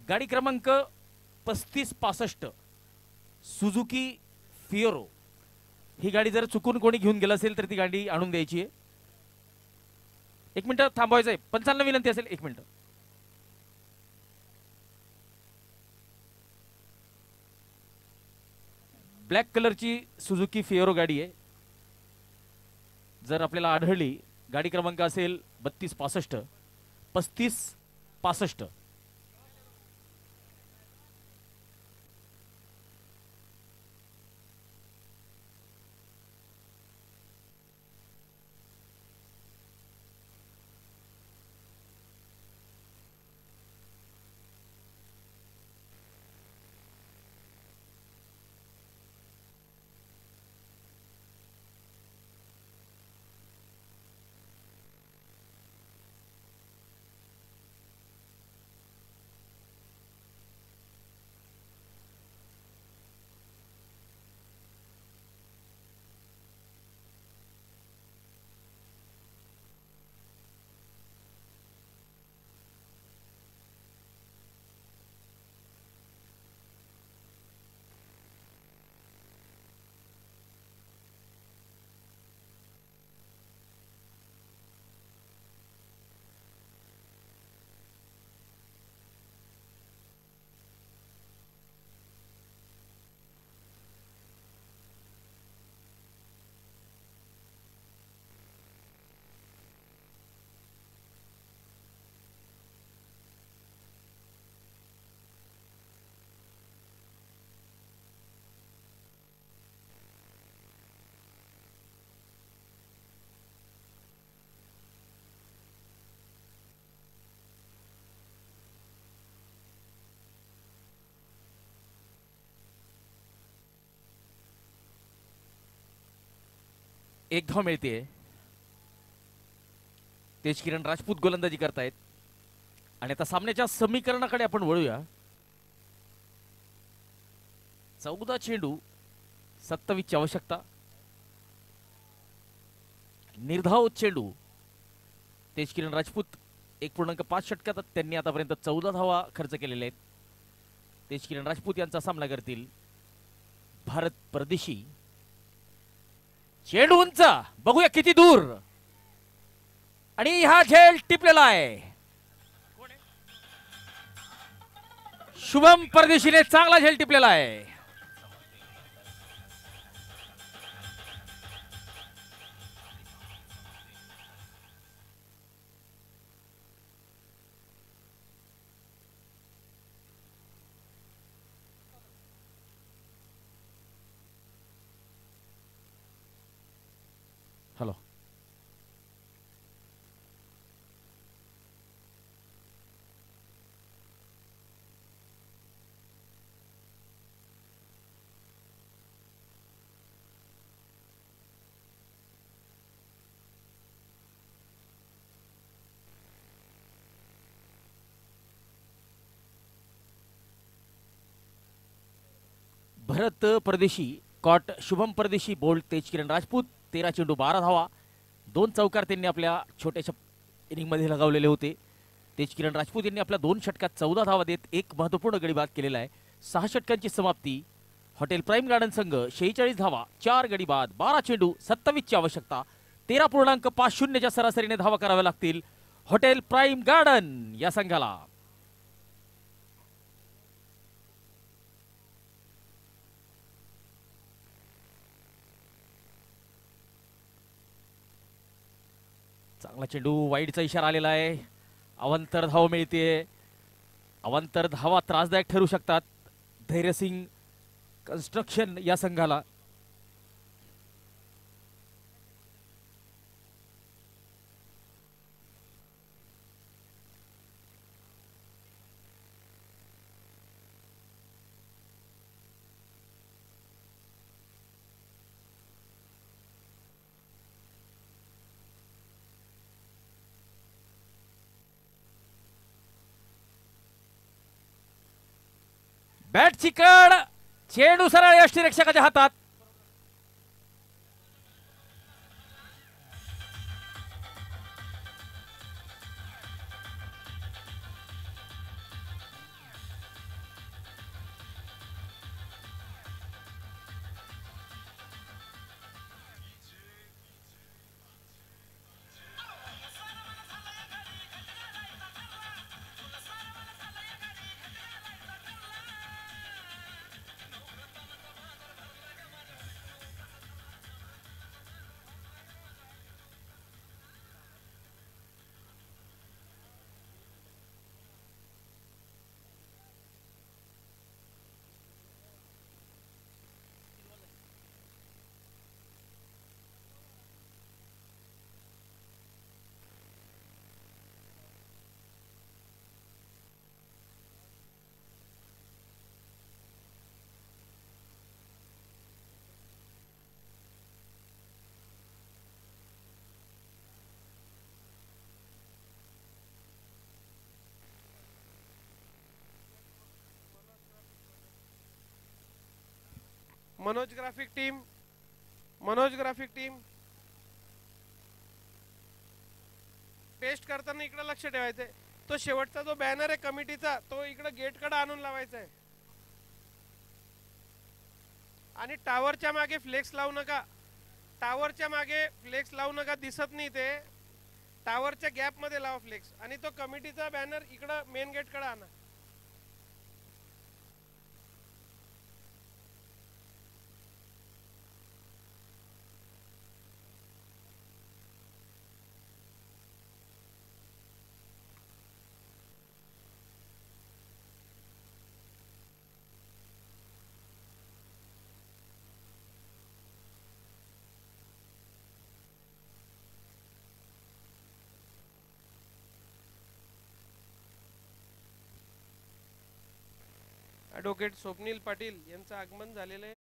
गाडी क्रमांक 3565 सुझुकी फियोरो. ही गाडी जर चुकून कोणी घेऊन गेला असेल तर ती गाडी आणून द्यायची आहे. एक मिनिट थांबवायचं आहे. पंचांना विनंती असेल. एक मिनिट. ब्लॅक कलरची सुझुकी फियोरो गाडी आहे. जर आपल्याला आढळली, गाडी क्रमांक असेल 3265 3565. एक धाव मिळते. तेजकिरण राजपूत गोलंदाजी करतायत. आणि आता सामन्याच्या समीकरणाकडे आपण वळूया. 14 चेंडू 27 ची आवश्यकता. निर्धाव चेंडू. तेजकिरण राजपूत 1.5 षटकात त्यांनी आतापर्यंत 14 धावा खर्च केलेल्या आहेत. तेजकिरण राजपूत यांचा सामना करतील भारत परदेशी. चेंडू उंच, बघूया किती दूर, आणि हा झेल टिपलेला आहे. शुभम परदेशीने चांगला झेल टिपलेला आहे. हॅलो, भरत परदेशी कॉट, शुभम परदेशी बोल्ड, तेजकिरण राजपूत 13 चेंडू 12 धावा, 2 चौकार त्यांनी आपल्या छोट्याशा इनिंगमध्ये लगावलेले होते. तेजकिरण राजपूत यांनी आपल्या 2 षटकात 14 धावा देत एक महत्त्वपूर्ण गडी बाद केलेला आहे. 6 षटकांची समाप्ती. हॉटेल प्राईम गार्डन संघ 46 धावा, 4 गडी बाद, 12 चेंडू, 27 ची आवश्यकता, 13.50 च्या सरासरीने धावा कराव्या लागतील हॉटेल प्राईम गार्डन या संघाला. चांगला चेंडू, वाईडचा इशारा आलेला आहे. अवांतर धाव मिळते. अवांतर धावा त्रासदायक ठरू शकतात धैर्यसिंग कन्स्ट्रक्शन या संघाला. बॅट चिकड, चेंडू सरळ यष्टीरक्षकाच्या हातात. मनोज ग्राफिक टीम पेस्ट करताना इकडे लक्ष ठेवायचंय. तो शेवटचा जो बॅनर आहे कमिटीचा तो इकडे गेटकडे आणून लावायचा आहे. आणि टावरच्या मागे फ्लेक्स लावू नका. टावरच्या मागे फ्लेक्स लावू नका, दिसत नाही ते. टावरच्या गॅप मध्ये लावा फ्लेक्स. आणि तो कमिटीचा बॅनर इकडे मेन गेटकडे आणा. ॲडव्होकेट स्वप्नील पाटील यांचं आगमन झालेलं आहे.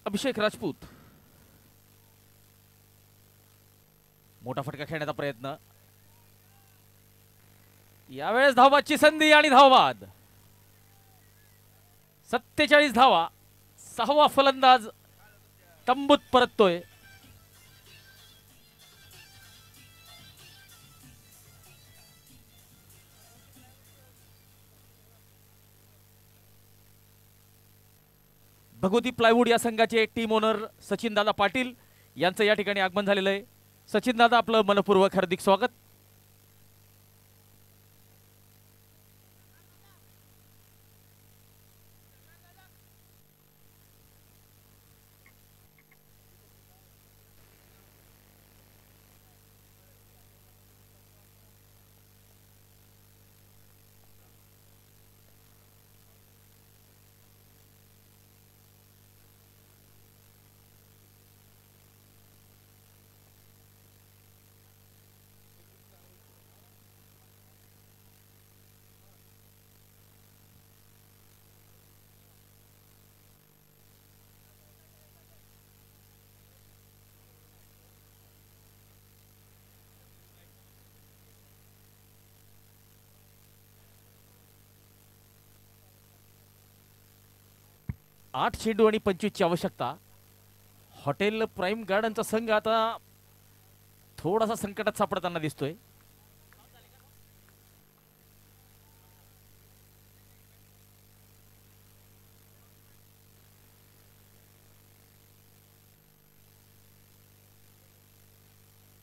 अभिषेक राजपूत मोठा फटका खेळण्याचा प्रयत्न, यावेळेस धावबादची संधी आणि धावबाद. 47 धावा. 6वा फलंदाज तंबूत परततोय. भगवती प्लायवूड या संघाचे टीम ओनर सचिन दादा पाटील यांचं या ठिकाणी आगमन झालेलं आहे. सचिन दादा, आपलं मनपूर्वक हार्दिक स्वागत. आठ चेंडू आणि 25 ची आवश्यकता. हॉटेल प्राइम गार्डनचा संघ आता थोडासा संकटात सापडताना दिसतोय.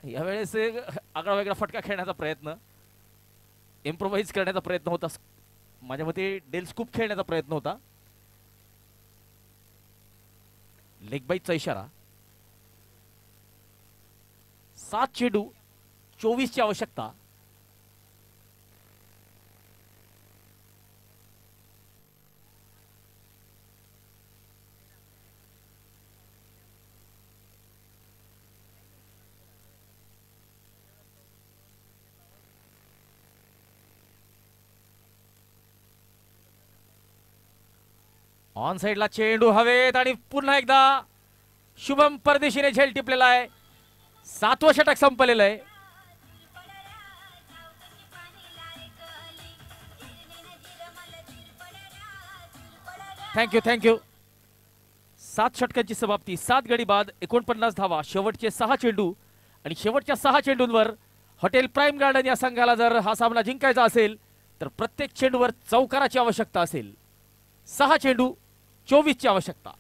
यावेळेस आगळा वेगळा फटका खेळण्याचा प्रयत्न, इम्प्रोवाइज करण्याचा प्रयत्न होता. माझ्या मते डेल स्कूप खेळण्याचा प्रयत्न होता. लेग बाईटचा इशारा. 7 चेंडू 24 ची आवश्यकता. ऑन साइडला चेंडू हवेत आणि पुन्हा एकदा शुभम परदेशीने झेल टिपलेला आहे. 7वं षटक संपलेलं आहे. थँक्यू. 7 षटकांची समाप्ती. 7 गडी बाद 49 धावा. शेवटचे 6 चेंडू आणि शेवटच्या 6 चेंडूंवर हॉटेल प्राइम गार्डन या संघाला जर हा सामना जिंकायचा असेल तर प्रत्येक चेंडूवर चौकाराची आवश्यकता असेल. 6 चेंडू 24 ची आवश्यकता.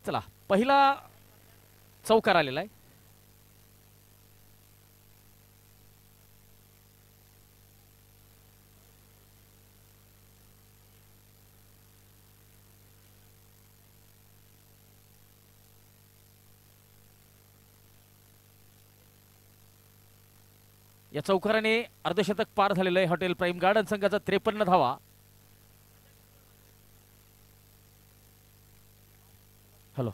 चला, पहिला चौकार आलेला आहे. या चौकाराने अर्धशतक पार झालेलं आहे हॉटेल प्राइम गार्डन संघाचा. 53 धावा. हॅलो,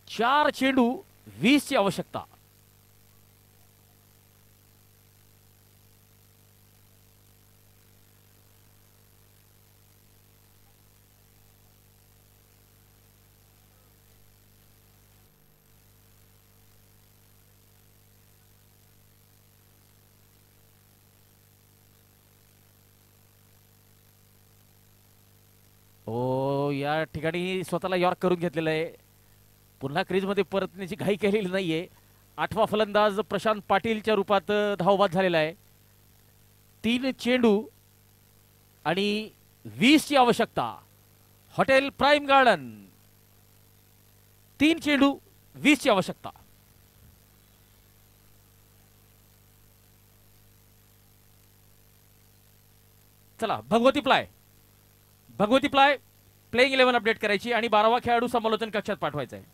4 चेंडू 20 ची आवश्यकता. ओ, या ठिकाणी स्वतःला यॉर्क करून घेतलेलं आहे. पुन्हा क्रीजमध्ये परतण्याची घाई केलेली नाहीये. 8वा फलंदाज प्रशांत पाटीलच्या रूपात धावबाद झालेला आहे. 3 चेंडू आणि 20 ची आवश्यकता. हॉटेल प्राइम गार्डन 3 चेंडू 20 ची आवश्यकता. चला भगवती प्लाय प्लेइंग 11 अपडेट करायची आणि 12वा खेळाडू समालोचन कक्षात पाठवायचा आहे.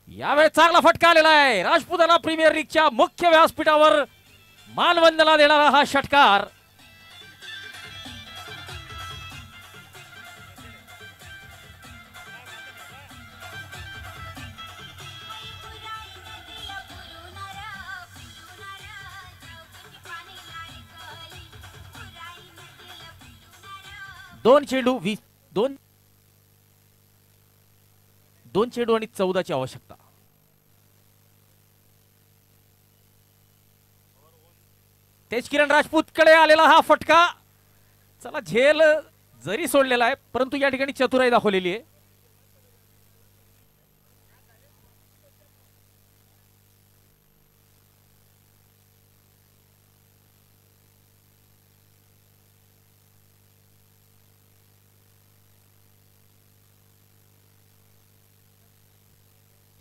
यावेळी चांगला फटका आलेला आहे. राजपुताना प्रीमियर लीगच्या मुख्य व्यासपीठावर मानवंदना देणारा हा षटकार. दोन चेंडू आणि 14 ची आवश्यकता. तेज किरण राजपूत कडे आलेला हा फटका. चला झेल जरी सोडलेला आहे परंतु या ठिकाणी चतुराई दाखवलेली आहे.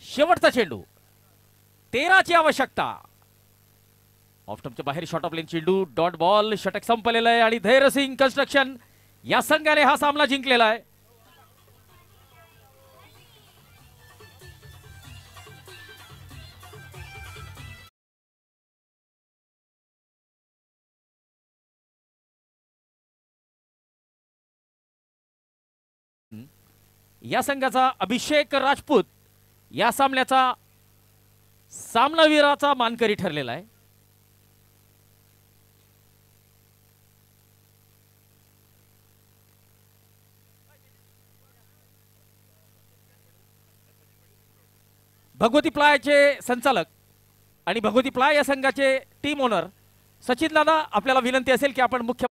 शेवटचा चेंडू 13 ची आवश्यकता. ऑफस्टंपच्या बाहेर शॉट ऑफ लेन चेंडू डॉट बॉल. षटक संपलेलं आहे आणि धैर्यसिंग कन्स्ट्रक्शन या संघाने हा सामना जिंकलेला आहे. या संघाचा अभिषेक राजपूत या सामन्याचा सामनावीराचा मानकरी ठरलेला आहे. भगवती प्लायचे संचालक आणि भगवती प्लाय या संघाचे टीम ओनर सचिन दादा, आपल्याला विनंती असेल की आपण मुख्य